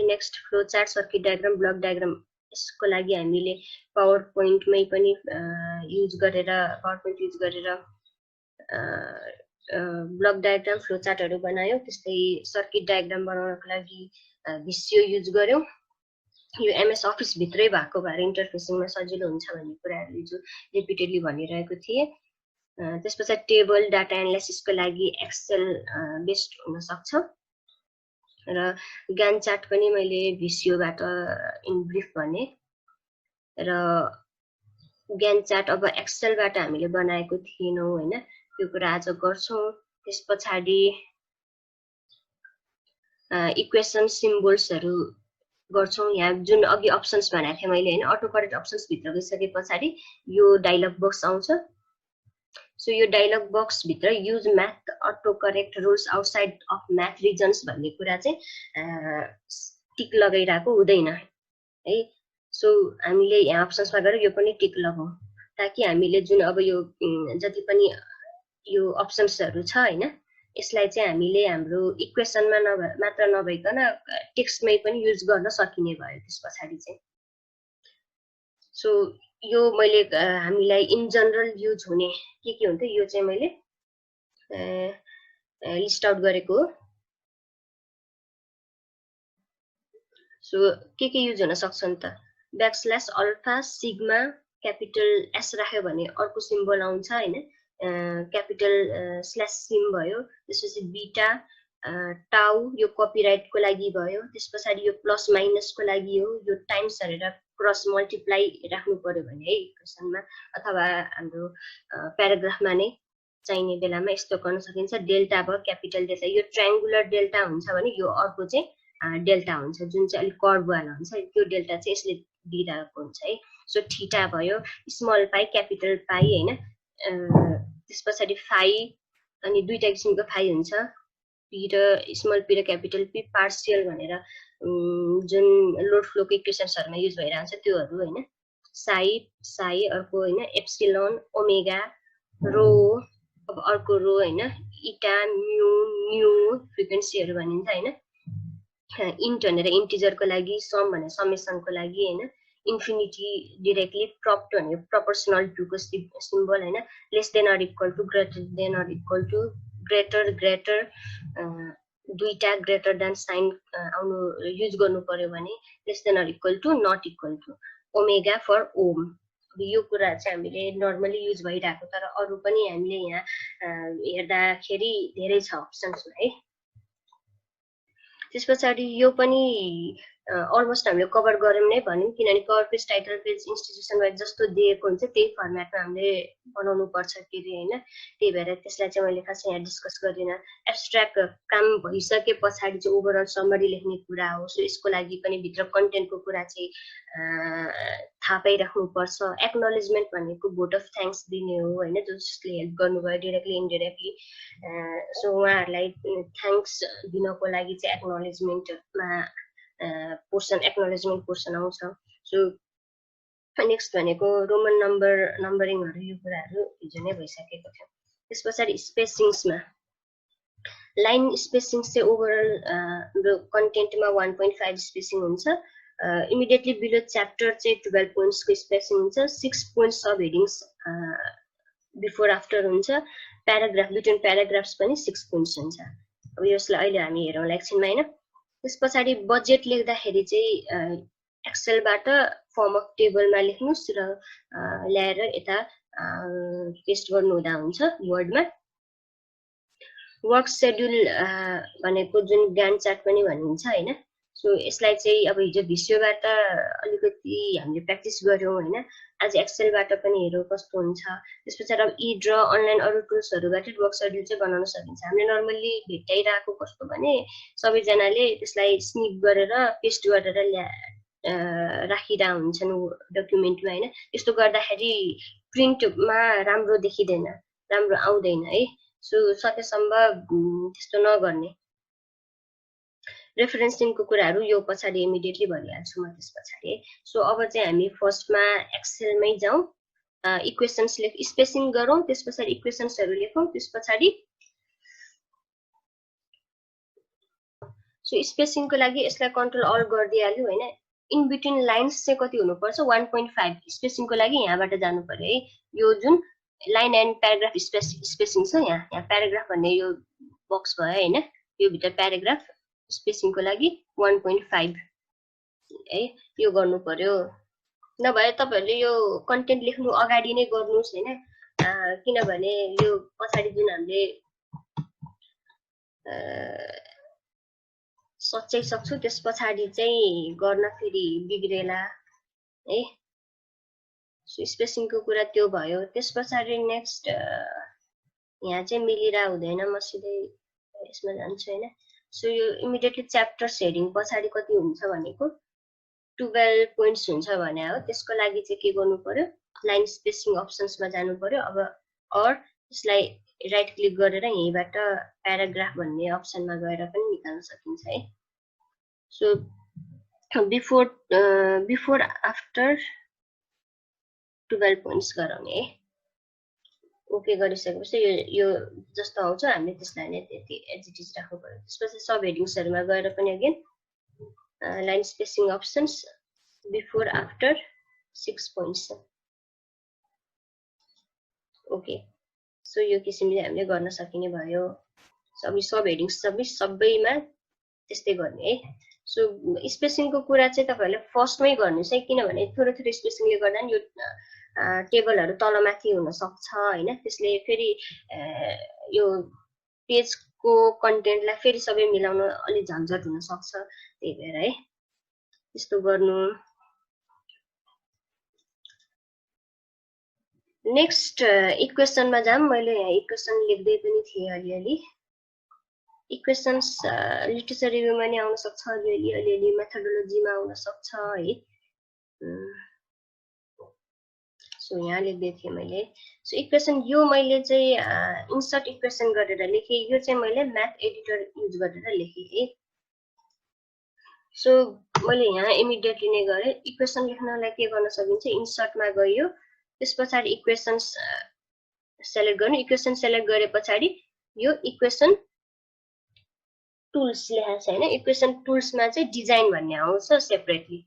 Next flow chart, circuit diagram, block diagram, यसको लागि हामीले पावर पोइन्टमै पनि युज गरेर ब्लक डायग्राम, फ्लो चार्टहरु बनायौं। त्यस्तै सर्किट डायग्राम बनाउनको लागि भिसियो युज गर्यौं। यो एमएस अफिस भित्रै भएको भएर इन्टरफेसिङमा सजिलो हुन्छ भन्ने कुराहरु जो रिपिटेडली भनिरहेको थिए। त्यसपछि टेबल डाटा एनालाइसिसको लागि एक्सेल बेस्ड हुन सक्छ र ग्यान चार्ट पनि मैले भिसियोबाट इन ब्रिफ भने र ग्यान चार्ट अब एक्सेलबाट हामीले बनाएको थिएनौं हैन, त्यो कुरा आज गर्छौं। त्यसपछि इक्वेसन सिम्बल्सहरु गर्छौं। यहाँ जुन अघि अप्सन्स भनेको थिएँ मैले हैन, अटो करेक्ट अप्सन्स भित्र गइसकेपछि यो डायलग बक्स आउँछ। सो यो डायलग बक्स भित्र use math auto correct rules outside of math regions भन्ने कुरा चाहिँ टिक लगाइराको हुँदैन है। सो हामीले यहाँ अप्सन्समा गएर यो पनि टिक लगाउँ ताकि हामीले जुन अब यो जति पनि यो अप्सन्सहरु छ हैन, यसलाई चाहिँ हामीले हाम्रो इक्वेसनमा मात्र नभइकन टेक्स्टमै पनि युज गर्न सकिने भयो त्यसपछि चाहिँ। सो यो मैले हामीलाई इन जनरल युज हुने के हुन्छ यो चाहिँ मैले लिस्ट आउट गरेको हो। सो के युज हुन सक्छ नि त, ब्याकस्ल्यास अल्फा सिग्मा क्यापिटल एस राख्यो भने अर्को सिम्बल आउँछ हैन, क्यापिटल स्ल्यास सिम भयो। त्यसपछि बीटा टाउ यो कपिराइटको लागि भयो। त्यसपछि यो प्लस माइनसको लागि हो। यो टाइम्स गरेर क्रस मल्टिप्लाई राख्नु पर्यो भने है इक्वेसनमा अथवा हाम्रो प्याराग्राफमा नै चाहिने बेलामा यस्तो गर्न सकिन्छ। डेल्टा भयो, क्यापिटल डेल्टा। यो ट्रायंगुलर डेल्टा हुन्छ भने यो अर्को चाहिँ डेल्टा हुन्छ जुन चाहिँ अलिक कर्भ वाला हुन्छ, त्यो डेल्टा चाहिँ यसले दिइरहेको हुन्छ है। सो थीटा भयो, स्मल पाई क्यापिटल पाई हैन। त्यसपछि फाई अनि दुईटा किसिमको फाई हुन्छ, पी र स्मल पी र क्यापिटल पी। पार्शियल भनेर जुन लोड फ्लोको इक्वेसन्सहरुमा युज भइरहन्छ त्योहरु हैन। साई अर्को हैन, एप्सिलोन, ओमेगा, रो अब अर्को रो हैन, इटा, म्यू, न्यू फ्रिक्वेन्सीहरु भनिन्छ हैन। इन्ट भनेर इन्टिजरको लागि, सम भनेर समेसनको लागि हैन। इन्फिनिटी डाइरेक्टली, प्रॉप्ट भने प्रोपोर्शनल टु को सिम्बल हैन। Less than or equal to, greater than or equal to, greater दुईटा ग्रेटर देन साइन आउनु युज गर्नु पर्यो भने less than or equal to, not equal to. Omega for ohm. यो कुरा चाहिँ हामीले नर्मली युज भइरहेको, तर अरु पनि हामीले यहाँ हेर्दाखेरि धेरै छ अप्सन्समा है। त्यसपछि यो पनि अलमोस्ट हामीले कभर गर्यौं नै भनौं, किनभने cover page, title page, institution wise जस्तो दिएको हुन्छ त्यही फर्मेटमा हामीले बनाउनु पर्छ के रे हैन। त्यही भएर त्यसलाई चाहिँ मैले खासै यहाँ डिस्कस गर्दिन। एब्स्ट्र्याक्ट काम भइसके पछाडी चाहिँ ओभरअल समरी लेख्ने कुरा हो। सो यसको लागि पनि भित्र कन्टेन्टको कुरा चाहिँ थाहा पाइराख्नु पर्छ। एक्नोलेजमेन्ट भनेको भोट अफ थ्याङ्क्स दिने हो हैन, जसले हेल्प गर्नुभयो डाइरेक्टली इन्डाइरेक्टली। सो उहाँहरुलाई थ्याङ्क्स दिनको लागि चाहिँ एक्नोलेजमेन्टमा एक्नोलेजमेन्ट पोर्सन आउँछ। सो नेक्स्ट भनेको रोमन नम्बरिङहरु, यो कुराहरु हिजो नै भइसकेको थियो। त्यसपछि स्पेसिङ्समा लाइन स्पेसिङ्स चाहिँ ओभरअल हाम्रो कन्टेन्टमा 1.5 स्पेसिङ हुन्छ। इमिडिएटली बिलो च्याप्टर चाहिँ 12 पोइन्ट्सको स्पेसिङ हुन्छ। 6 पोइन्ट्स सब हेडिङ्स बिफोर आफ्टर हुन्छ। प्याराग्राफ बिट्विन प्याराग्राफ्स पनि 6 पोइन्ट्स हुन्छ। अब यसलाई अहिले हामी हेरौँला एकछिनमा हैन। त्यसपछि बजेट लेख्दाखेरि चाहिँ एक्सेलबाट फर्म अफ टेबलमा लेख्नुस् र ल्याएर यता पेस्ट गर्नु हुँदा हुन्छ वर्डमा। वर्क शेड्युल भनेको जुन ग्यान चार्ट पनि भनिन्छ हैन। सो यसलाई चाहिँ अब हिजो भिसियोबाट अलिकति हामीले प्र्याक्टिस गर्यौं हैन, आज एक्सेलबाट पनि हेरौँ कस्तो हुन्छ। त्यसपछि अब ई ड्र अनलाइन अरु टुल्सहरुबाट वर्क शेड्युल चाहिँ बनाउन सकिन्छ। हामीले नर्मली भेटाइरहेको कस्तो भने सबैजनाले त्यसलाई स्निप गरेर पेस्ट गरेर राखिरा हुन्छन् डकुमेन्टमा हैन। त्यस्तो गर्दाखेरि प्रिन्टमा राम्रो देखिदैन, राम्रो आउँदैन है। सो सकेसम्म त्यस्तो नगर्ने। रेफरेन्सिङको कुराहरु यो पछाडी इमिडिएटली भनिहाल्छु म त्यसपछि। सो अब चाहिँ हामी फर्स्टमा एक्सेलमै जाउँ। इक्वेसन्स स्पेसिङ गरौँ, त्यसपछि इक्वेसन्सहरु लेखौँ। त्यसपछि सो स्पेसिङको लागि यसलाई कन्ट्रोल अल्ट गरिदिइहाल्यो हैन इन बिट्विन लाइन्स चाहिँ कति हुनुपर्छ 1.5 स्पेसिङको लागि यहाँबाट जानु पर्यो है यो जुन लाइन एन्ड प्याराग्राफ स्पेसिङ छ यहाँ प्याराग्राफ भन्ने यो बक्स भयो हैन यो भित्र प्याराग्राफ स्पेसिङको लागि 1.5 है यो गर्नु पर्यो नभए तपाईहरुले यो कन्टेन्ट लेख्नु अगाडि नै गर्नुस् हैन किनभने यो पछाडी जुन हामीले सच्चै सक्छु त्यस पछाडी चाहिँ गर्न फेरि बिग्रेला है सो स्पेसिङको कुरा त्यो भयो त्यस पछाडी नेक्स्ट यहाँ चाहिँ मिलिरा हुँदैन म सिधै यसमा जान्छु हैन सो यो इमिडिएटली च्याप्टर्स हेडिङ पछाडी कति हुन्छ भनेको 12 पोइन्ट्स हुन्छ भने हो त्यसको लागि चाहिँ के गर्नु पर्यो लाइन स्पेसिङ अप्सन्समा जानु पर्यो अब अर यसलाई राइट क्लिक गरेर यहीबाट प्याराग्राफ भन्ने अप्सनमा गएर पनि निकाल्न सकिन्छ है सो बिफोर आफ्टर 12 पोइन्ट्स गराउने है ओके गरिसकेपछि यो जस्तो आउँछ हामीले त्यसलाई नै त्यति एज इट इज राख्नु पर्यो त्यसपछि सब हेडिङ्सहरुमा गएर पनि again line spacing options before after 6 points okay so यो किसिमले हामीले गर्न सकिने भयो सब हेडिङ्स सबैमा त्यस्तै गर्ने है सो स्पेसिङको कुरा चाहिँ तपाईहरुले फर्स्टमै गर्नुस् है किनभने थोरै थोरै स्पेसिङले गर्दा नि यो टेबलहरु तलमाथि हुन सक्छ हैन त्यसले फेरि यो पेजको कन्टेन्टलाई फेरि सबै मिलाउन अलि झन्झट हुन सक्छ त्यही भएर है त्यस्तो गर्नु नेक्स्ट इक्वेसनमा जाम मैले यहाँ इक्वेसन लेख्दै पनि थिए अलिअलि इक्वेसन्स लिटरेचर रिभ्यूमा नि आउन सक्छ अलिअलि मेथोडोलोजीमा आउन सक्छ है सो यहाँ लेख्दै थिएँ मैले सो इक्वेसन यो मैले चाहिँ इन्सर्ट इक्वेसन गरेर लेखेँ यो चाहिँ मैले म्याथ एडिटर युज गरेर लेखेँ है सो मैले यहाँ इमिडिएटली नै गरे इक्वेसन लेख्नलाई के गर्न सकिन्छ इन्सर्टमा गयो त्यसपछि इक्वेसन्स सेलेक्ट गर्नु इक्वेसन सेलेक्ट गरे पछाडी यो इक्वेसन टुल्स लेखेको छ हैन इक्वेसन टुल्समा चाहिँ डिजाइन भन्ने आउँछ सेपरेटली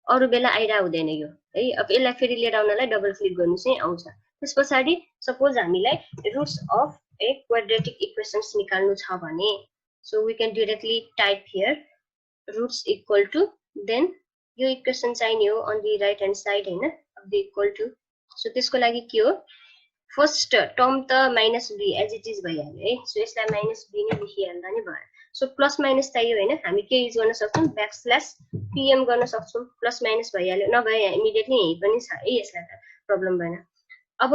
अरु बेला आइरा हुँदैन यो है अब यसलाई फेरि लिएर आउनलाई डबल क्लिक गर्नु चाहिँ आउँछ त्यसपछि सपोज हामीलाई roots of a quadratic equations निकाल्नु छ भने so we can directly type here roots equal to then यो इक्वेसन चाहिने हो on the right hand side हैन of the equal to so त्यसको लागि के हो फर्स्ट टर्म त minus b as it is भइहाल्यो है सो यसलाई माइनस बी नै लेखिहाल्दा नि भयो सो प्लस माइनस चाहियो हैन हामी के युज गर्न सक्छौं ब्याकस्ल्यास पीएम गर्न सक्छौं प्लस माइनस भइहाल्यो नभए इमिडिएटली यही पनि छ है यसलाई त प्रब्लम भएन अब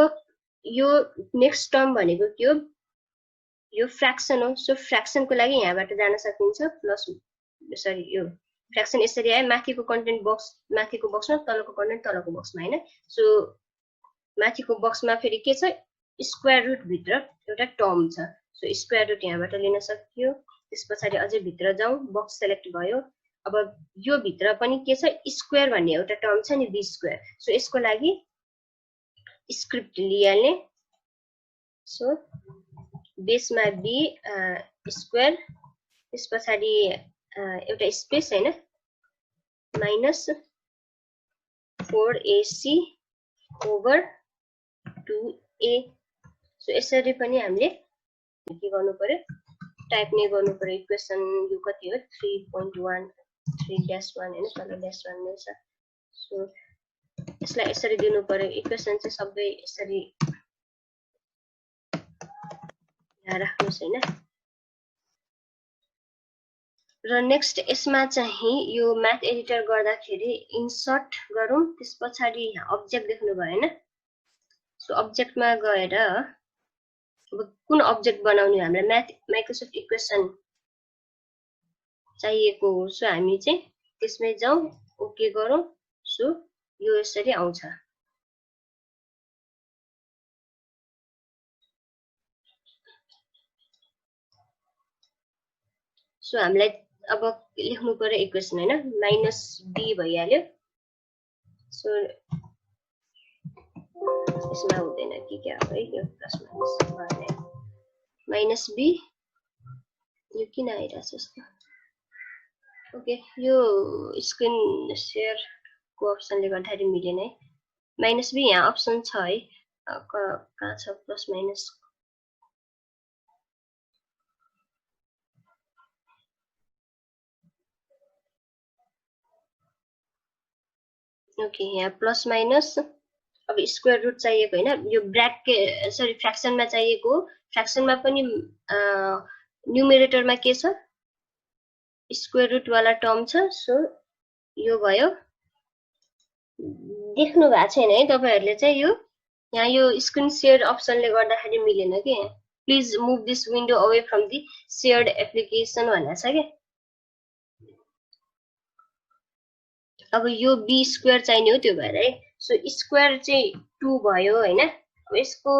यो नेक्स्ट टर्म भनेको के हो यो फ्र्याक्सन हो सो फ्र्याक्सनको लागि यहाँबाट जान सकिन्छ प्लस सरी यो फ्र्याक्सन यसरी आयो माथिको कन्टेन्ट बक्स माथिको बक्समा तलको कन्टेन्ट तलको बक्समा हैन सो माथिको बक्समा फेरि के छ स्क्वायर रुट भित्र एउटा टर्म छ सो स्क्वायर रुट यहाँबाट लिन सकियो त्यसपछि अझै भित्र जाउँ बक्स सेलेक्ट भयो अब यो भित्र पनि के छ स्क्वायर भन्ने एउटा टर्म छ नि बी स्क्वायर सो यसको लागि स्क्रिप्ट लिइहाल्ने सो बेसमा बी स्क्वायर त्यसपछि एउटा स्पेस हैन minus 4ac over 2a so यसरी पनि हामीले के गर्नु पर्यो टाइप नै गर्नु पर्यो इक्वेसन यो कति हो 3.1 3-1 हैन तल -1 नै छ सो यसलाई यसरी दिनु पर्यो इक्वेसन चाहिँ सबै यसरी यहाँ राख्नुस् हैन र नेक्स्ट यसमा चाहिँ यो म्याथ एडिटर गर्दाखेरि इन्सर्ट गरौँ त्यसपछि यहाँ अब्जेक्ट देख्नु भयो हैन सो अब्जेक्टमा गएर अब कुन अब्जेक्ट बनाउने हामीलाई माइक्रोसफ्ट इक्वेसन चाहिएको हो सो हामी चाहिँ त्यसमै जाउँ ओके गरौँ सो यो यसरी आउँछ सो हामीलाई अब लेख्नु पर्यो इक्वेसन हैन माइनस बी भइहाल्यो सो यसमा हुँदैन कि क्या हो है यो प्लस माइनस भएन माइनस बी यो किन आइराछ यस्तो ओके, यो स्क्रिन शेयर को अप्सनले गर्दाखेरि मिलेन है। माइनस बी यहाँ अप्सन छ है, कहाँ छ प्लस माइनस? ओके, यहाँ प्लस माइनस। अब स्क्वायर रुट चाहिएको हैन, यो ब्र्याकेट सरी फ्र्याक्सनमा चाहिएको, फ्र्याक्सनमा पनि न्युमेरेटरमा के छ? स्क्वायर रुट वाला टर्म छ। सो यो भयो। देख्नु भएको छैन है तपाईहरुले चाहिँ यो यहाँ यो स्क्रिन शेयर अप्सनले गर्दाखेरि मिलेन के। Please move this window away from the shared application भनेको छ के। अब यो बी स्क्वायर चाहिने हो त्यो भएर है। सो स्क्वायर चाहिँ 2 भयो हैन। अब यसको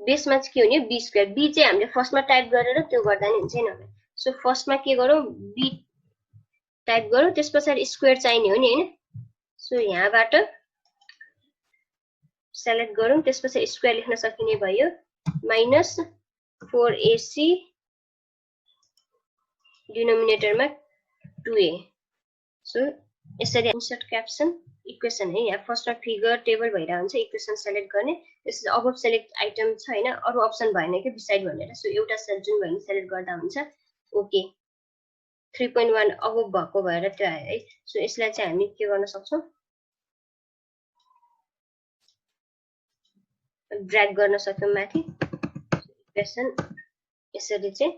बेसमा चाहिँ के हुने? Be square. बी चाहिँ हामीले फर्स्टमा टाइप गरेर त्यो गर्दा नि हुन्छ हैन। सो फर्स्टमा के गरौँ? बी टाइप गरौँ, त्यसपछि स्क्वायर चाहिने हो नि हैन। सो यहाँबाट सेलेक्ट गरौँ, त्यसपछि स्क्वायर लेख्न सकिने भयो। Minus 4ac डिनोमिनेटरमा 2a। सो यसरी इन्सर्ट क्याप्सन इक्वेसन है। यहाँ फर्स्टमा फिगर टेबल भइरहेको हुन्छ, इक्वेसन सेलेक्ट गर्ने, त्यसपछि अबभ सेलेक्ट आइटम छ हैन, अरु अप्सन भएन के बिसाइड भनेर। सो एउटा सेल जुन भयो नि सेलेक्ट गर्दा हुन्छ। ओके, 3.1 अबभ भएको भएर त्यो आयो है। सो यसलाई चाहिँ हामी के गर्न सक्छौं? ड्र्याग गर्न सक्छौं माथि। इक्वेसन यसरी चाहिँ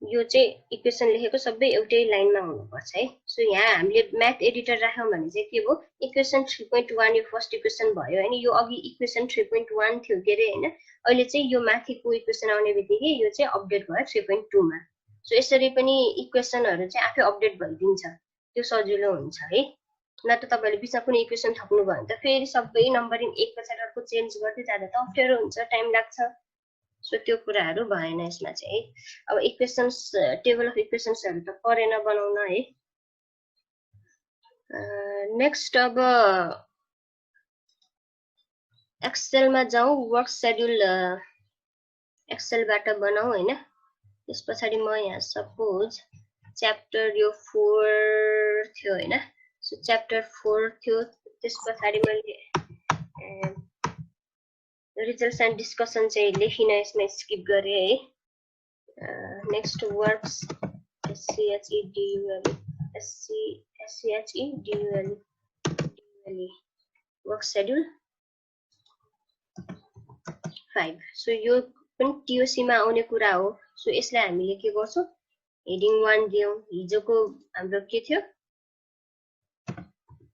यो चाहिँ इक्वेसन लेखेको सबै एउटै लाइनमा हुनुपर्छ है। सो यहाँ हामीले म्याथ एडिटर राख्यौं भने चाहिँ के भयो? इक्वेसन 3.1 यो फर्स्ट इक्वेसन भयो हैन। यो अघि इक्वेसन 3.1 थियो के रे हैन। अहिले चाहिँ यो माथिको इक्वेसन आउने बित्तिकै यो चाहिँ अपडेट भयो 3.2 मा। सो यसरी पनि इक्वेसनहरु चाहिँ आफै अपडेट भइदिन्छ, त्यो सजिलो हुन्छ है। न त तपाईले बिचमा कुनै इक्वेसन थप्नु भयो भने त फेरि सबै नम्बरिङ एक पछाडि अर्को चेन्ज गर्दै जाँदा त अप्ठ्यारो हुन्छ, टाइम लाग्छ। सो त्यो कुराहरु भएन यसमा चाहिँ है। अब इक्वेसन्स टेबल अफ इक्वेसन्सहरु त परेन बनाउन है। नेक्स्ट अब एक्सेलमा जाउँ। वर्क शेड्युल एक्सेलबाट बनाऊ हैन। त्यसपछि म यहाँ सपोज च्याप्टर यो 4 थियो हैन। सो च्याप्टर 4 थियो, त्यसपछि मैले रिजल्ट्स एन्ड डिस्कसन चाहिँ लेखिन, यसमा स्किप गरे है। Next works SCHEDUL work schedule 5। So यो पनि TOC मा आउने कुरा हो। सो यसलाई हामीले के गर्छौं? हेडिङ 1 दियौं। हिजोको हाम्रो के थियो?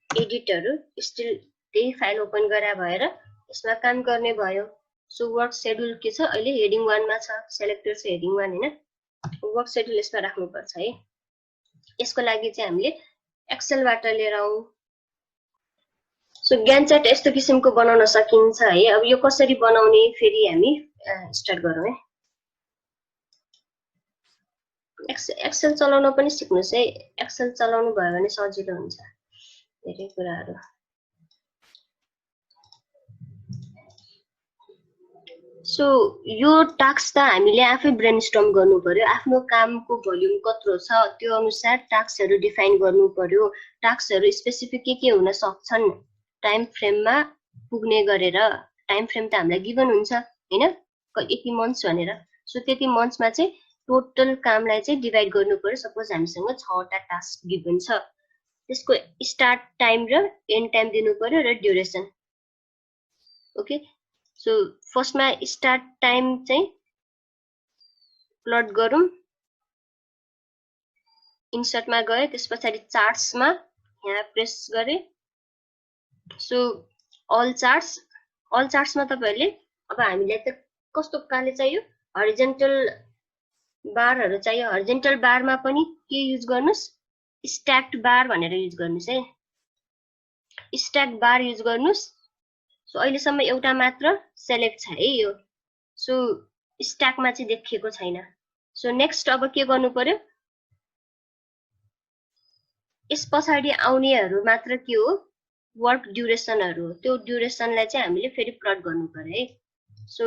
एडिटहरु स्टिल त्यही फाइल ओपन गरा भएर यसमा काम गर्ने भयो। सो वर्क शेड्युल के छ? अहिले हेडिङ 1 मा छ, सेलेक्टेड छ हेडिङ 1 हैन। वर्क शेड्युल यसमा राख्नु पर्छ है। यसको लागि चाहिँ हामीले एक्सेलबाट लिएर आऊ। सो ग्यान्ट चार्ट यस्तो किसिमको बनाउन सकिन्छ है। अब यो कसरी बनाउने फेरि हामी स्टार्ट गरौँ है। एक्सेल चलाउन पनि सिक्नुस् है। एक्सेल चलाउनु भयो भने सजिलो हुन्छ धेरै कुराहरु। सो यो टास्क त हामीले आफै ब्रेनस्टर्म गर्नु पर्यो। आफ्नो कामको भोल्युम कत्रो छ त्यो अनुसार टास्कहरु डिफाइन गर्नु पर्यो। टास्कहरु स्पेसिफिक के हुन सक्छन् टाइम फ्रेममा पुग्ने गरेर। टाइम फ्रेम त हामीलाई गिभन हुन्छ हैन, यति मन्थ्स भनेर। सो त्यति मन्थ्समा चाहिँ टोटल कामलाई चाहिँ डिभाइड गर्नु पर्यो। सपोज हामीसँग 6 वटा टास्क गिभन छ, त्यसको स्टार्ट टाइम र एन्ड टाइम दिनु पर्यो र ड्युरेसन। ओके, सो फर्स्टमा स्टार्ट टाइम चाहिँ प्लट गरौँ। इन्सर्टमा गए, त्यसपछि चार्ट्समा यहाँ प्रेस गरे। सो अल चार्ट्समा तपाईहरुले अब हामीलाई त कस्तो प्रकारले चाहियो? हरिजन्टल बारहरु चाहियो। हरिजन्टल बारमा पनि के युज गर्नुस्? स्ट्याक्ड बार भनेर युज गर्नुस् है। स्ट्याक्ड बार युज गर्नुस्। सो अहिलेसम्म एउटा मात्र सेलेक्ट छ है यो। सो स्ट्याकमा चाहिँ देखिएको छैन। सो नेक्स्ट अब के गर्नु पर्यो? यस पछाडी आउनेहरु मात्र के हो? वर्क ड्युरेसनहरु हो। त्यो ड्युरेसनलाई चाहिँ हामीले फेरि प्लट गर्नु पर्यो है। सो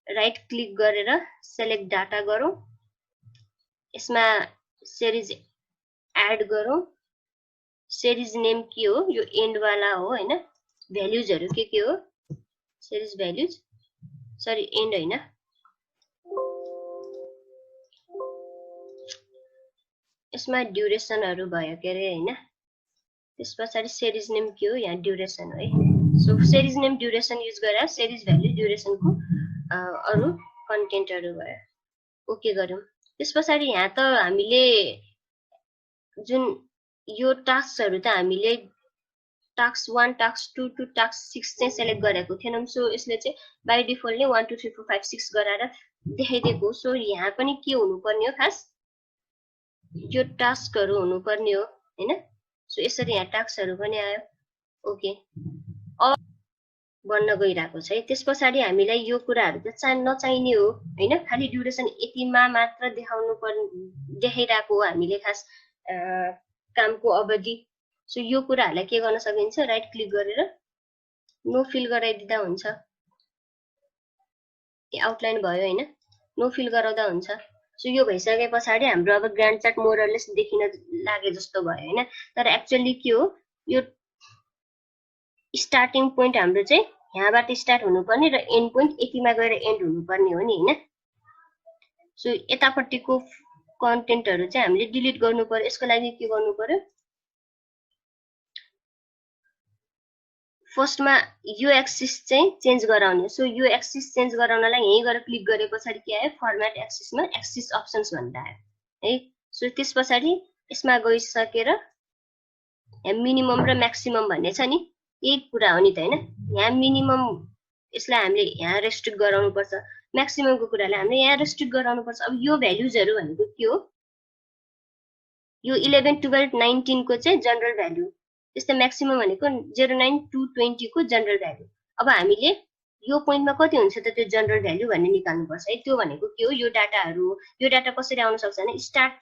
राइट क्लिक गरेर सेलेक्ट डाटा गरौँ। यसमा सिरिज एड गरौँ सिरिज नेम के हो यो एन्ड वाला हो हैन भ्यालुजहरु के हो सिरिज भ्यालुज सरी एन्ड हैन यसमा ड्युरेसनहरु भयो के रे हैन त्यसपछि सिरिज नेम के हो यहाँ ड्युरेसन है so series name duration use गरेर सिरिज भ्यालु ड्युरेसनको अरु कन्टेन्टहरु भयो ओके गर्यौं त्यसपछि यहाँ त हामीले जुन यो टास्कहरु त हामीले टास्क 1 टास्क 2 टु टास्क 6 चाहिँ सिलेक्ट गरेको थिएनौं सो यसले चाहिँ बाइ डिफल्ट ले 1 2 3 4 5 6 गराएर देखाइदिएको सो यहाँ पनि के हुनुपर्ने हो खास यो टास्कहरु हुनुपर्ने हो हैन सो यसरी यहाँ टास्कहरु पनि आयो ओके अब भन्न गइराको छ है त्यसपछि हामीलाई यो कुराहरु चाहिँ नचाहिने हो हैन खाली ड्युरेसन यतिमा मात्र देखाइराको हो हामीले खास कामको अवधि सो यो कुराहरुलाई के गर्न सकिन्छ राइट क्लिक गरेर नो फिल गराइदिदा हुन्छ आउटलाइन भयो हैन नो फिल गराउँदा हुन्छ सो यो भइसकेपछि हाम्रो अब ग्रान्ड चार्ट मोरलेस देखिन लागे जस्तो भयो हैन तर एक्चुअली के हो यो स्टार्टिङ पोइन्ट हाम्रो चाहिँ यहाँबाट स्टार्ट हुनुपर्ने र एन्ड पोइन्ट यतिमा गएर एन्ड हुनुपर्ने हो नि हैन सो यतापट्टिको कन्टेन्टहरु चाहिँ हामीले डिलिट गर्नु पर्यो यसको लागि के गर्नु पर्यो फर्स्टमा यो एक्सिस चाहिँ चेन्ज गराउने सो यो एक्सिस चेन्ज गराउनलाई यही गएर क्लिक गरेपछि के आयो फर्मेट एक्सिसमा एक्सिस अप्सन्स भन्दा आयो है सो त्यसपछि यसमा गइसकेर यहाँ मिनिमम र म्याक्सिमम भन्ने छ नि यही कुरा हो नि त हैन यहाँ मिनिमम यसलाई हामीले यहाँ रेस्ट्रिक्ट गराउनु पर्छ म्याक्सिममको कुरालाई हामीले यहाँ रेस्ट्रिक्ट गराउनु पर्छ अब यो भ्यालुजहरु भनेको के हो यो 11 12 19 को चाहिँ जनरल भ्यालु त्यस्तै म्याक्सिमम भनेको 09 टु 20 को जनरल भ्यालु अब हामीले यो पोइन्टमा कति हुन्छ त त्यो जनरल भ्यालु भन्ने निकाल्नु पर्छ है त्यो भनेको के हो यो डाटा कसरी आउन सक्छ भने स्टार्ट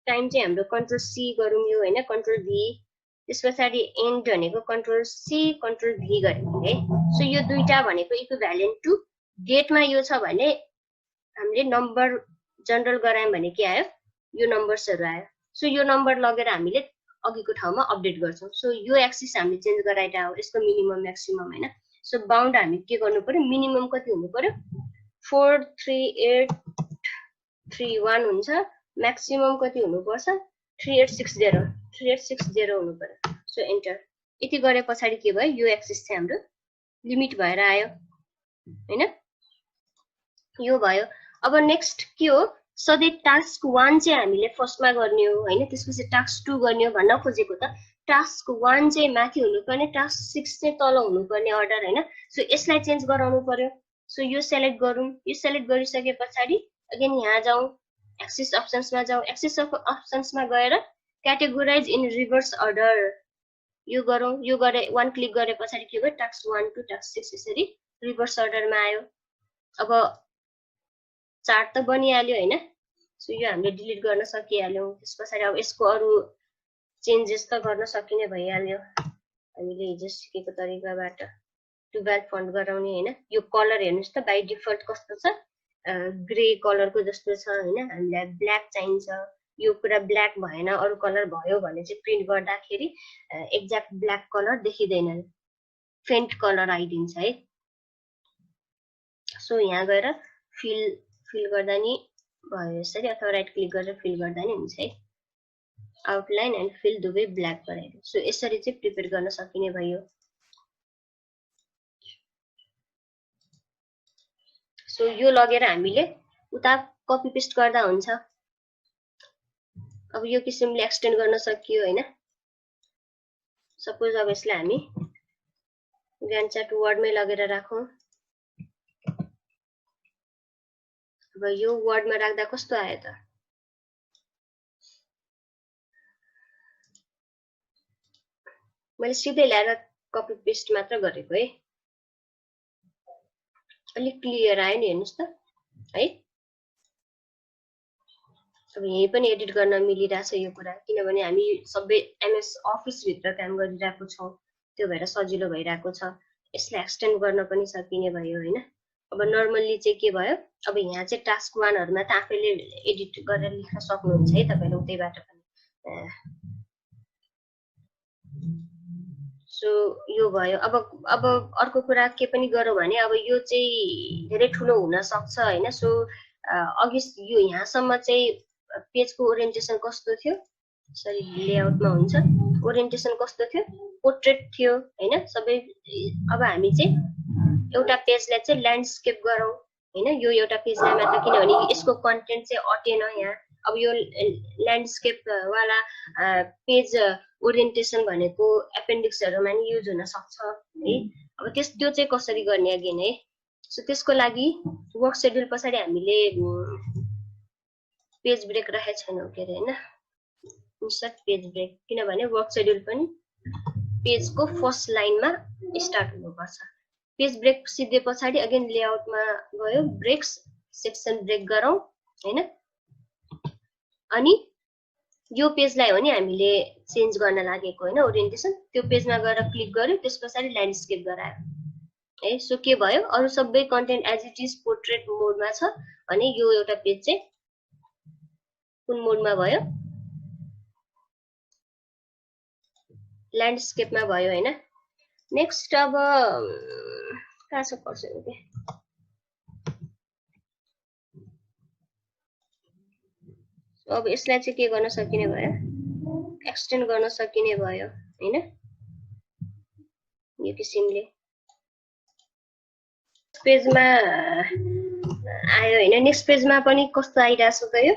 टाइम चाहिँ हाम्रो कन्ट्रोल सी गरौँ यो हैन कन्ट्रोल भी त्यसपछि एन्ड भनेको कन्ट्रोल सी कन्ट्रोल भी गरे है सो यो दुईटा भनेको इक्विभ्यालेन्ट टु डेटमा यो छ भने हामीले नम्बर जनरल गरायौं भने के आयो यो नम्बर्सहरु आयो सो यो नम्बर लगेर हामीले अघिको ठाउँमा अपडेट गर्छौं सो यो एक्सिस हामीले चेन्ज गराइरा हो यसको मिनिमम म्याक्सिमम हैन सो बाउन्ड हामी के गर्नु पर्यो मिनिमम कति हुनु पर्यो 43831 हुन्छ म्याक्सिमम कति हुनु पर्छ 3860 हुनु पर्यो सो एन्टर यति गरेपछि के भयो यो एक्सिस चाहिँ हाम्रो लिमिट भएर आयो हैन यो भयो अब नेक्स्ट के हो सधैँ टास्क 1 चाहिँ हामीले फर्स्टमा गर्ने हो हैन त्यसपछि टास्क 2 गर्ने हो भन्न खोजेको त टास्क 1 चाहिँ माथि हुनुपर्ने टास्क 6 चाहिँ तल हुनुपर्ने अर्डर हैन सो यसलाई चेन्ज गराउनु पर्यो सो यो सिलेक्ट गरौँ यो सिलेक्ट गरिसकेपछि अगेन यहाँ जाउँ एक्सिस अप्सन्समा जाउँ एक्सिस अप्सन्समा गएर क्याटेगोराइज इन रिभर्स अर्डर यो गरौँ यो गरे 1 क्लिक गरेपछि के भयो टास्क 1 टु टास्क 6 यसरी रिभर्स अर्डरमा आयो अब चार्ट त बनिहाल्यो हैन सो यो हामीले डिलिट गर्न सकिहाल्यौं त्यसपछि अब यसको अरु चेन्जेस त गर्न सकिने भइहाल्यो हामीले हिजो सिकेको तरिकाबाट 12 फन्ट गराउने हैन यो कलर हेर्नुस् त बाइ डिफल्ट कस्तो छ ग्रे कलरको जस्तो छ हैन हामीलाई ब्ल्याक चाहिन्छ यो कुरा ब्ल्याक भएन अरु कलर भयो भने चाहिँ प्रिन्ट गर्दाखेरि एक्ज्याक्ट ब्ल्याक कलर देखिदैन फेन्ट कलर आइदिन्छ है सो यहाँ गएर फिल गर्दा नि भयो यसरी अथवा राइट क्लिक गरेर फिल गर्दा नि हुन्छ है आउटलाइन एन्ड फिल दुवै ब्ल्याक गराइदियो सो यसरी चाहिँ प्रिपेयर गर्न सकिने भयो सो यो लगेर हामीले उता कपी पेस्ट गर्दा हुन्छ अब यो किसिमले एक्सटेन्ड गर्न सकियो हैन सपोज अब यसलाई हामी ग्रान्ड चार्ट वर्डमै लगेर राखौं अब यो वर्डमा राख्दा कस्तो आयो त मैले सिधै ल्याएर कपी पेस्ट मात्र गरेको है अलि क्लियर आयो नि हेर्नुस् त है अब यही पनि एडिट गर्न मिलिरहेछ यो कुरा किनभने हामी सबै एमएस अफिस भित्र काम गरिरहेको छौं त्यो भएर सजिलो भइरहेको छ यसलाई एक्सटेन्ड गर्न पनि सकिने भयो हैन अब नर्मली चाहिँ के भयो अब यहाँ चाहिँ टास्क 1 हरुमा त आफैले एडिट गरेर लेख्न सक्नुहुन्छ है तपाईले उतैबाट पनि सो यो भयो। अब अर्को कुरा के पनि गरौँ भने अब यो चाहिँ धेरै ठुलो हुन सक्छ हैन। सो अघि यो यहाँसम्म चाहिँ पेजको ओरिएन्टेसन कस्तो थियो, सरी लेआउटमा हुन्छ, ओरिएन्टेसन कस्तो थियो, पोर्ट्रेट थियो हैन सबै। अब हामी चाहिँ एउटा पेजलाई चाहिँ ल्यान्डस्केप गरौँ हैन, यो एउटा पेजलाई मात्र, किनभने यसको कन्टेन्ट चाहिँ अटेन यहाँ। अब यो ल्यान्डस्केप वाला पेज ओरिएन्टेसन भनेको एपेन्डिक्सहरुमा नि युज हुन सक्छ है। अब त्यो चाहिँ कसरी गर्ने अगेन है। सो त्यसको लागि वर्क शेड्युल पछाडि हामीले पेज ब्रेक राखेको छैनौँ के अरे हैन, इन्सर्ट पेज ब्रेक, किनभने वर्क शेड्युल पनि पेजको फर्स्ट लाइनमा स्टार्ट हुनुपर्छ। पेज ब्रेक सिद्धे पछाडि अगेन लेआउटमा गयो, ब्रेक्स सेक्सन ब्रेक गरौँ हैन। अनि यो पेजलाई हो नि हामीले चेन्ज गर्न लागेको हैन ओरिएन्टेसन, त्यो पेजमा गएर क्लिक गर्यो, त्यस पछाडि ल्यान्डस्केप गरायो है। सो के भयो, अरु सबै content as it is portrait मोडमा छ भने यो एउटा पेज चाहिँ कुन मोडमा भयो, ल्यान्डस्केपमा भयो हैन। नेक्स्ट अब कहाँ छ पर्सन के, अब यसलाई चाहिँ के गर्न सकिने भयो, एक्सटेन्ड गर्न सकिने भयो हैन यो किसिमले। पेजमा आयो हैन, नेक्स्ट पेजमा पनि कस्तो आइराछ त यो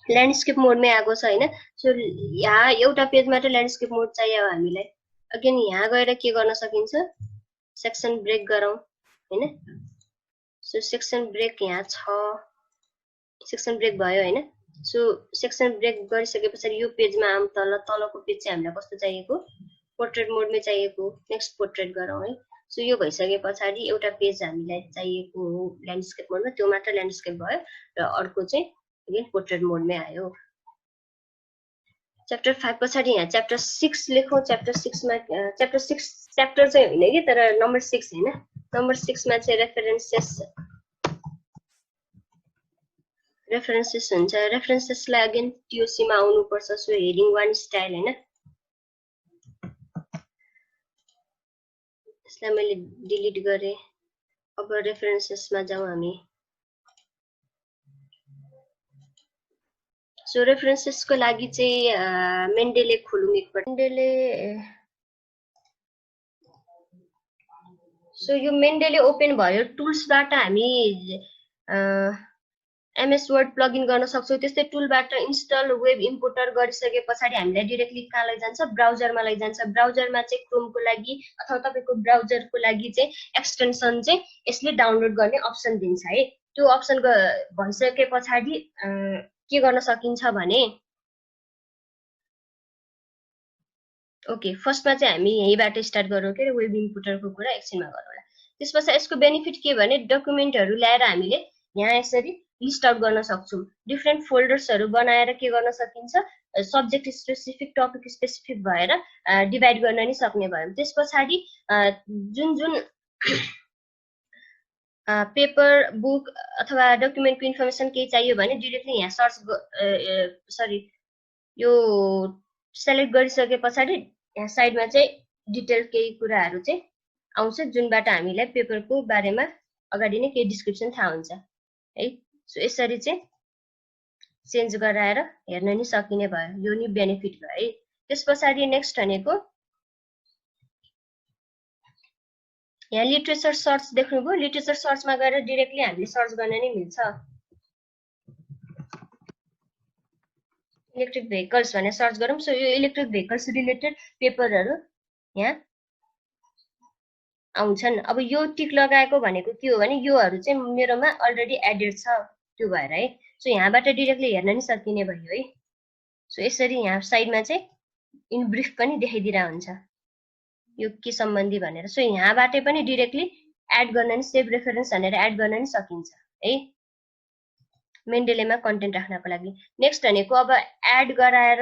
ल्यान्डस्केप मोडमै आएको छ हैन। सो यहाँ एउटा पेजमा त ल्यान्डस्केप मोड चाहियो हामीलाई, अगेन यहाँ गएर के गर्न सकिन्छ, सेक्सन ब्रेक गरौँ हैन। सो सेक्सन ब्रेक यहाँ छ, सेक्सन ब्रेक भयो हैन। सो सेक्सन ब्रेक गरिसकेपछि यो पेजमा आम तलको पेज चाहिँ हामीलाई कस्तो चाहिएको, पोर्ट्रेट मोडमै चाहिएको, नेक्स्ट पोर्ट्रेट गरौँ है। सो यो भइसके पछाडि एउटा पेज हामीलाई चाहिएको हो ल्यान्डस्केप मोडमा, त्यो मात्र ल्यान्डस्केप भयो र अर्को चाहिँ अगेन पोर्ट्रेट मोडमै आयो। च्याप्टर 5 पछाडि यहाँ च्याप्टर 6 लेखौँ। च्याप्टर 6 मा च्याप्टर 6 च्याप्टर चाहिँ होइन कि, तर नम्बर 6 हैन, नम्बर 6 मा चाहिँ रेफरेन्सेस हुन्छ। रेफरेन्सेसलाई अगेन टीओसी मा आउनु पर्छ। सो हेडिङ 1 स्टाइल हैन, यसलाई मैले डिलिट गरे। अब रेफरेन्सेसमा जाउँ हामी। सो रेफरेन्सेसको लागि चाहिँ मेन्डेले खोलौँ एकपल्ट। मेन्डेले, सो यो मेन्डेले ओपन भयो। टुल्सबाट हामी एमएस वर्ड प्लगइन गर्न सक्छौँ। त्यस्तै टुलबाट इन्स्टल वेब इम्पोर्टर गरिसके पछाडि हामीलाई डाइरेक्टली कहाँ लैजान्छ, ब्राउजरमा लैजान्छ। ब्राउजरमा चाहिँ क्रोमको लागि अथवा तपाईको ब्राउजरको लागि चाहिँ एक्सटेन्सन चाहिँ यसले डाउनलोड गर्ने अप्सन दिन्छ है। त्यो अप्सन भइसके पछाडि के गर्न सकिन्छ भने, ओके फर्स्टमा चाहिँ हामी यहीबाट स्टार्ट गरौँ के, वेब इम्पोर्टरको कुरा एकछिनमा गरौँला। त्यसपछि यसको बेनिफिट के भने, डकुमेन्टहरू ल्याएर हामीले यहाँ यसरी लिस्ट आउट गर्न सक्छौँ। डिफ्रेन्ट फोल्डर्सहरू बनाएर के गर्न सकिन्छ, सब्जेक्ट स्पेसिफिक, टपिक स्पेसिफिक भएर डिभाइड गर्न नि सक्ने भयो। त्यस पछाडि जुन जुन पेपर, बुक अथवा डकुमेन्टको इन्फर्मेसन केही चाहियो भने डिरेक्टली यहाँ सर्च यो सेलेक्ट गरिसके पछाडि यहाँ साइडमा चाहिँ डिटेल केही कुराहरू चाहिँ आउँछ, जुनबाट हामीलाई पेपरको बारेमा अगाडि नै केही डिस्क्रिप्सन थाहा हुन्छ है। सो यसरी चाहिँ चेन्ज गराएर हेर्न नि सकिने भयो। यो नि बेनिफिट भयो है। त्यस पछाडि नेक्स्ट भनेको यहाँ लिटरेचर सर्च देख्नुभयो। लिटरेचर सर्चमा गएर डिरेक्टली हामीले सर्च गर्न नि मिल्छ। इलेक्ट्रिक भेहिकल्स भनेर सर्च गरौँ। सो यो इलेक्ट्रिक भेहिकल्स रिलेटेड पेपरहरू यहाँ आउँछन्। अब यो टिक लगाएको भनेको के हो भने, योहरू चाहिँ मेरोमा अलरेडी एडेड छ, त्यो भएर है। सो यहाँबाट डिरेक्टली हेर्न नि सकिने भयो है। सो यसरी यहाँ साइडमा चाहिँ इन ब्रिफ पनि देखाइदिरा हुन्छ यो के सम्बन्धी भनेर। सो यहाँबाट पनि डिरेक्टली एड गर्न नि, सेभ रेफरेन्स भनेर एड गर्न नि सकिन्छ है, मेन्डेलेमा कन्टेन्ट राख्नको लागि। नेक्स्ट भनेको अब एड गराएर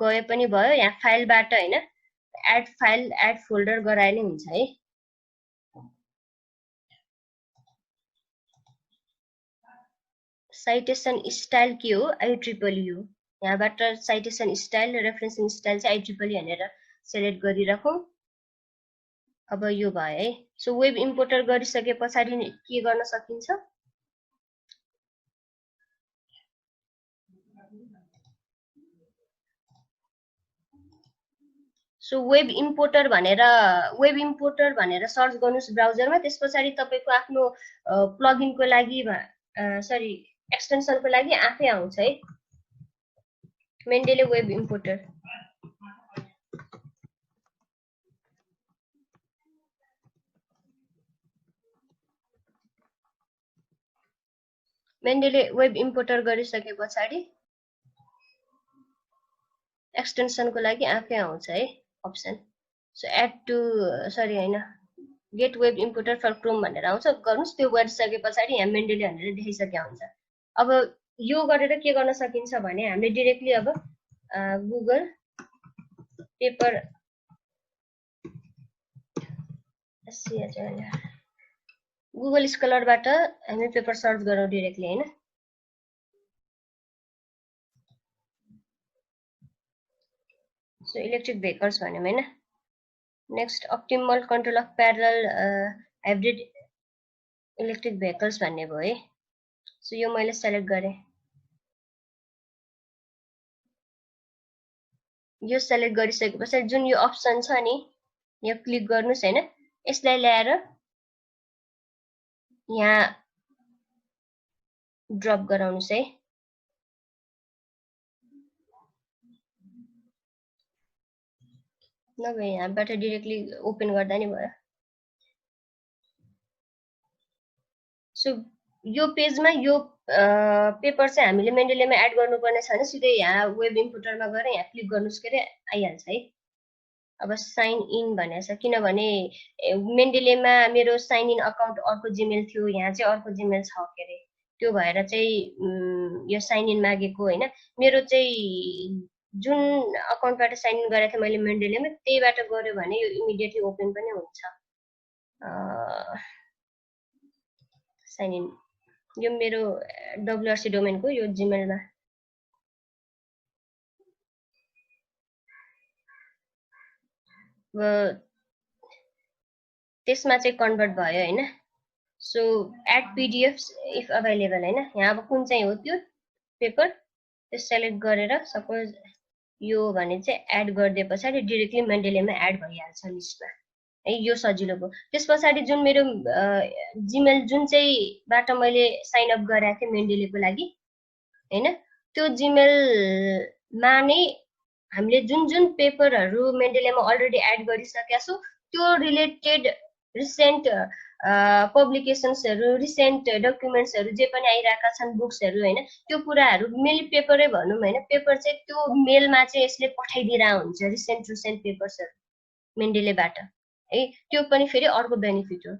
गए पनि भयो, यहाँ फाइलबाट हैन, एड फाइल, एड फोल्डर गराए नि हुन्छ है। साइटेसन स्टाइल के हो, IEEE हो यहाँबाट साइटेसन स्टाइल र रेफरेन्सिङ स्टाइल चाहिँ IEEE भनेर सेलेक्ट गरिराखौँ। अब यो भयो है। सो वेब इम्पोर्टर गरिसके पछाडि के गर्न सकिन्छ? सो वेब इम्पोर्टर भनेर सर्च गर्नुस् ब्राउजरमा। त्यस पछाडि तपाईको आफ्नो प्लगइनको लागि सरी एक्सटेन्सनको लागि आफै आउँछ है। Mendeley web importer. Mendeley web importer गरिसके पछाडि एक्सटेन्सनको लागि आफै आउँछ है option. So add to sorry हैन get web importer for Chrome भनेर आउँछ। गर्नुस् त्यो गरिसके पछाडि यहाँ मेन्डेले भनेर देखाइसके हुन्छ। अब यो गरेर के गर्न सकिन्छ भने हामीले डाइरेक्टली अब गुगल पेपर गुगल स्कलरबाट हामी पेपर सर्च गरौँ डाइरेक्टली हैन। सो इलेक्ट्रिक भेहिकल्स भन्यौं हैन। Next optimal control of parallel hybrid electric vehicles भन्ने भयो है। सो यो मैले सेलेक्ट गरेँ। यो सेलेक्ट गरिसकेपछि जुन यो अप्सन छ नि यो क्लिक गर्नुस् हैन। यसलाई ल्याएर यहाँ ड्रप गराउनुस् है। नभए यहाँबाट डाइरेक्टली ओपन गर्दा नि भयो। सो यो पेजमा यो पेपर चाहिँ हामीले मेन्डेलेमा एड गर्नुपर्ने छैन। सिधै यहाँ वेब इम्पोर्टरमा गएर यहाँ क्लिक गर्नुस् के रे आइहाल्छ है। अब साइन इन भनेको छ किनभने मेन्डेलेमा मेरो साइन इन अकाउन्ट अर्को जीमेल थियो, यहाँ चाहिँ अर्को जीमेल छ के रे। त्यो भएर चाहिँ यो साइन इन मागेको हैन। मेरो चाहिँ जुन अकाउन्टबाट साइन इन गरेको थिएँ मैले मेन्डेलेमा त्यहीबाट गर्यो भने यो इमिडिएटली ओपन पनि हुन्छ। साइन इन यो मेरो WRC डोमेनको यो जीमेलमा त्यसमा चाहिँ कन्भर्ट भयो हैन। So add PDF if available हैन। यहाँ अब कुन चाहिँ हो त्यो पेपर त्यो सेलेक्ट गरेर सपोज यो भने चाहिँ एड गरिदिए पछाडि डाइरेक्टली मेन्डेलेमा एड भइहाल्छ लिस्टमा है। यो सजिलो भयो। त्यस पछाडि जुन मेरो जीमेल जुन चाहिँ बाट मैले साइन अप गरेको थिएँ मेन्डेलेको लागि हैन त्यो जीमेलमा नै हामीले जुन जुन पेपरहरू मेन्डेलेमा अलरेडी एड गरिसकेका छौँ त्यो रिलेटेड रिसेन्ट पब्लिकेसन्सहरू रिसेन्ट डकुमेन्ट्सहरू जे पनि आइरहेका छन् बुक्सहरू हैन त्यो कुराहरू मेनली पेपरै भनौँ हैन। पेपर चाहिँ त्यो मेलमा चाहिँ यसले पठाइदिरा हुन्छ रिसेन्ट पेपर्सहरू मेन्डेलेबाट है। त्यो पनि फेरि अर्को बेनिफिट हो।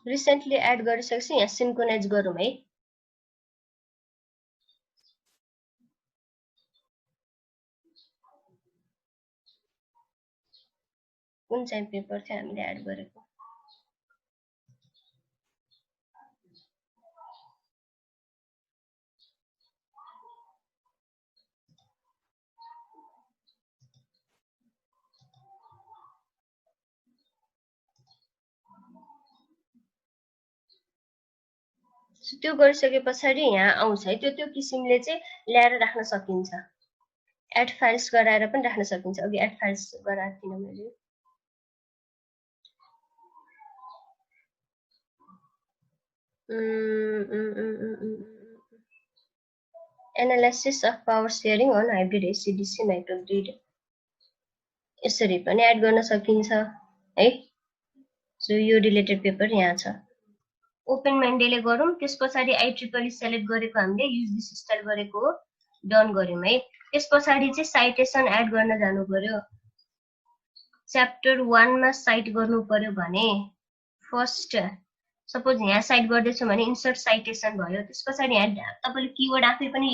रिसेन्टली एड गरिसकेपछि यहाँ सिन्क्रोनाइज गरौँ है। कुन चाहिँ पेपर थियो हामीले एड गरेको? त्यो गरिसके पछाडि यहाँ आउँछ है। त्यो किसिमले चाहिँ ल्याएर राख्न सकिन्छ। एड फाइल्स गराएर पनि राख्न सकिन्छ। अघि एड फाइल्स गराएको थिएन मैले। Analysis of power sharing on hybrid AC/DC microgrid यसरी पनि एड गर्न सकिन्छ है। सो यो रिलेटेड पेपर यहाँ छ। ओपन मेन्डेले गरौँ। त्यस पछाडि IEEE सेलेक्ट गरेको हामीले युज दिस स्टाइल गरेको हो डन गर्यौं है। त्यस पछाडि चाहिँ साइटेसन एड गर्न जानु पर्यो। च्याप्टर 1 मा साइट गर्नु पर्यो भने फर्स्ट सपोज यहाँ साइट गर्दैछु भने इन्सर्ट साइटेसन भयो, त्यस पछाडि यहाँ तपाईँले किवर्ड आफै पनि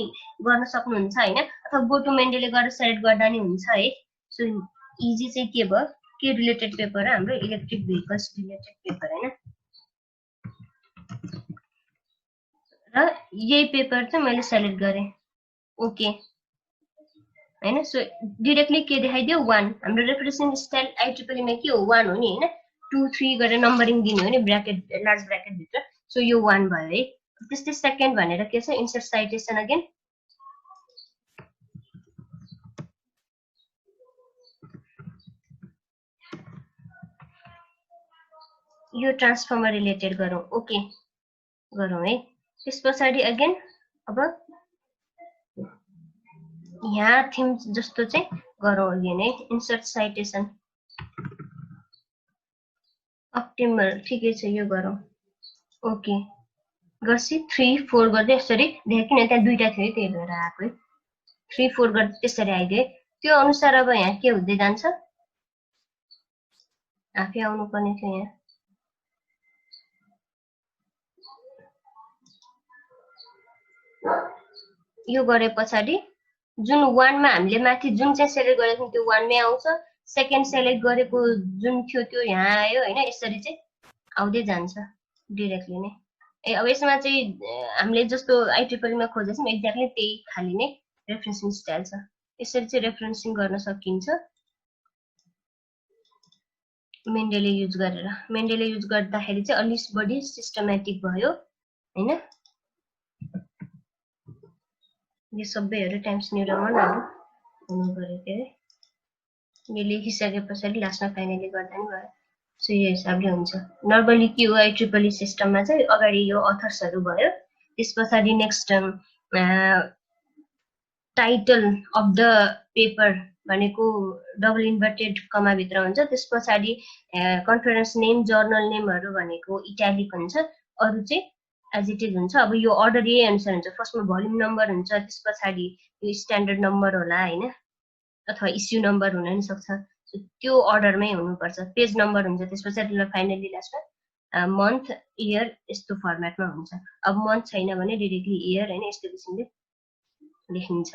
गर्न सक्नुहुन्छ हैन, अथवा गो टु मेन्डेले गरेर सेलेक्ट गर्दा नि हुन्छ है। सो इजी चाहिँ के भयो, के रिलेटेड पेपर हाम्रो इलेक्ट्रिक भेहिकल्स रिलेटेड पेपर हैन, र यही पेपर चाहिँ मैले सेलेक्ट गरेँ, ओके हैन। सो डाइरेक्टली के देखाइदियो 1, हाम्रो रेफरेन्सिङ स्टाइल IEEE मा के हो 1 हो नि हैन, 2 3 गरेर नम्बरिङ दिने हो नि ब्र्याकेट लार्ज ब्र्याकेट भित्र। सो यो 1 भयो है। त्यस्तै सेकेन्ड भनेर के छ, इन्सर्ट साइटेसन अगेन, यो ट्रान्सफर्मर रिलेटेड गरौँ, ओके गरौँ है। त्यस पछाडि अगेन अब यहाँ थीम जस्तो चाहिँ गरौँ अगेन है, इन्सर्ट साइटेसन अप्टिमल, ठिकै छ यो गरौँ, ओके गर्सी 3 4 गर्दै यसरी देखेँ, किन त्यहाँ दुईटा थियो त्यही भएर आएको है, 3 4 गर्दै त्यसरी आइदिए। त्यो अनुसार अब यहाँ के हुँदै जान्छ, आफै आउनु पर्ने थियो यहाँ, यो गरे पछाडि जुन 1 मा हामीले माथि जुन चाहिँ सेलेक्ट गरेको थियौं त्यो 1 मै आउँछ, सेकेन्ड सेलेक्ट गरेको जुन थियो त्यो यहाँ आयो हैन, यसरी चाहिँ आउँदै जान्छ डाइरेक्टली नै। अब यसमा चाहिँ हामीले जस्तो IEEE मा खोजेछौं एक्ज्याक्टली त्यही खाली नै रेफरेन्सिङ स्टाइल छ, यसरी चाहिँ रेफरेन्सिङ गर्न सकिन्छ मेन्डेले युज गरेर। मेन्डेले युज गर्दाखेरि चाहिँ अलिक बढी सिस्टमेटिक भयो हैन। यो सबैहरु टाइम्स न्यू रोमनहरु हुनु पर्यो के अरे, यो लेखिसके पछाडि लास्टमा फाइनली गर्दा नि भयो। सो यो हिसाबले हुन्छ। नर्मली के हो IEEE सिस्टममा चाहिँ अगाडि यो अथर्सहरु भयो, त्यस पछाडि next title of the paper भनेको डबल इन्भर्टेड कमा भित्र हुन्छ, त्यस पछाडि कन्फरेन्स नेम जर्नल नेमहरु भनेको इटालिक हुन्छ, अरु चाहिँ एज इट इज हुन्छ। अब यो अर्डर यही अनुसार हुन्छ, फर्स्टमा भोल्युम नम्बर हुन्छ, त्यस पछाडि यो स्ट्यान्डर्ड नम्बर होला हैन, अथवा इस्यु नम्बर हुन नि सक्छ, त्यो अर्डरमै हुनुपर्छ। पेज नम्बर हुन्छ, त्यस पछाडि फाइनली लास्टमा मन्थ इयर यस्तो फर्मेटमा हुन्छ। अब मन्थ छैन भने डाइरेक्टली इयर हैन, यस्तो किसिमले लेखिन्छ।